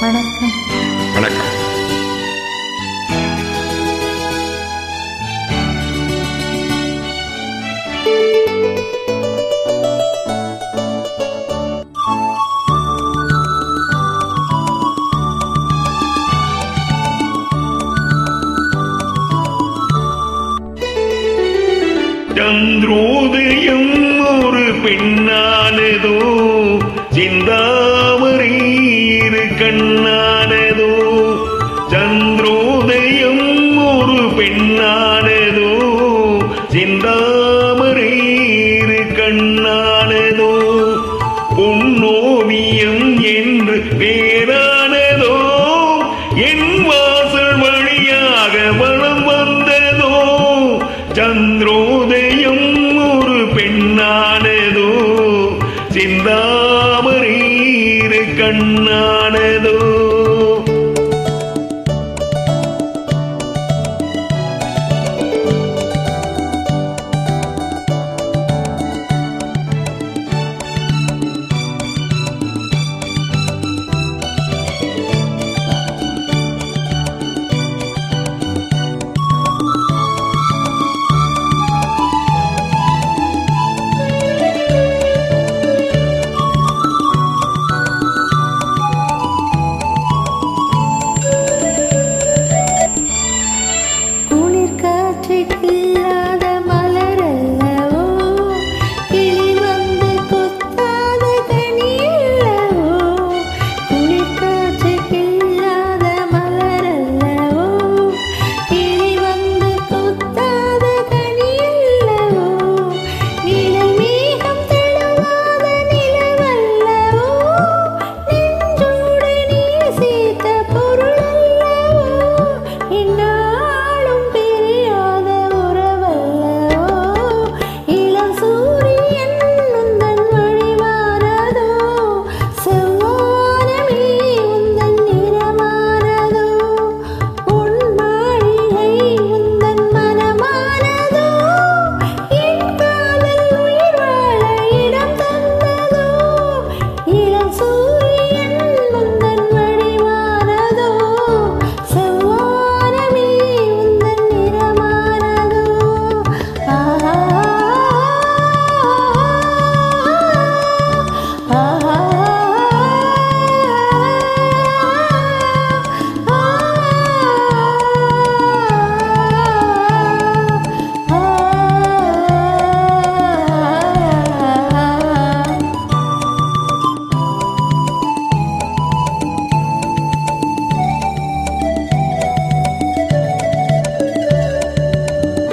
வணக்கம். வணக்கம். சந்திரோதயம் ஒரு பெண்ணானதோ, சிந்தாமரை இரு கண்ணானதோ. சந்திரோதயம் ஒரு பெண்ணானதோ, சிந்தாமரை இரு கண்ணானதோ. பொன்னோவியம் என்று பேரானதோ, என் வாசல் வழியாக வலம் வந்ததோ. சந்திரோதயம் ஒரு பெண்ணானதோ, சிந்தாமரை இரு கண்ணானதோ.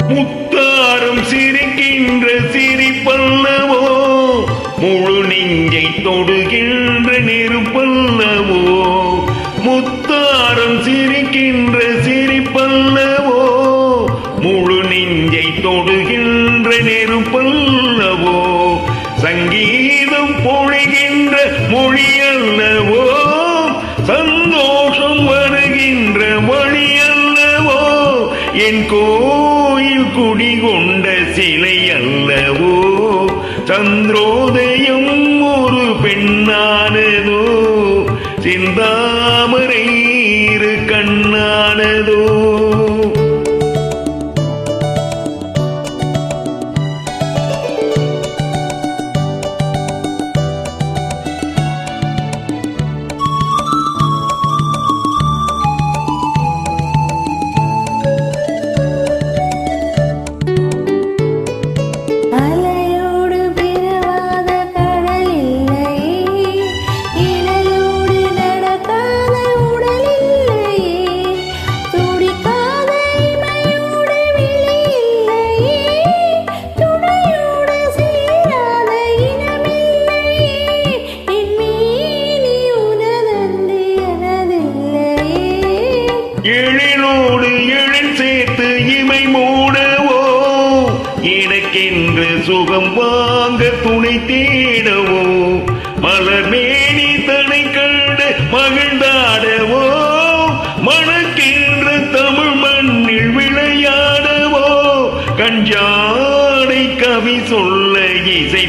முத்தாரம் சிரிக்கின்ற சிரிப்பல்லவோ, முழு நெஞ்சை தொடுகின்ற நெருப்பல்லவோ. முத்தாரம் சிரிக்கின்ற சிரிப்பல்லவோ, முழு நெஞ்சை தொடுகின்ற நெருப்பல்லவோ. சங்கீதம் பொழிகின்ற மொழி அல்லவோ, சந்தோஷம் வருகின்ற மொழி அல்லவோ. என் கோயில் குடிகொண்ட சிலை அல்லவோ. சந்திரோதயம் ஒரு பெண்ணானதோ, சிந்தாமரை இரு கண்ணானதோ. எழிலோடு எழில் சேர்த்து இமை மூடவோ, எனக்கென்று சுகம் வாங்க துணை தேடவோ. மலர்மேனி தனை கண்டு மகிழ்ந்தாடவோ, மணக்கின்ற தமிழ் மண்ணில் விளையாடவோ. கஞ்சாடை கவி சொல்ல இசை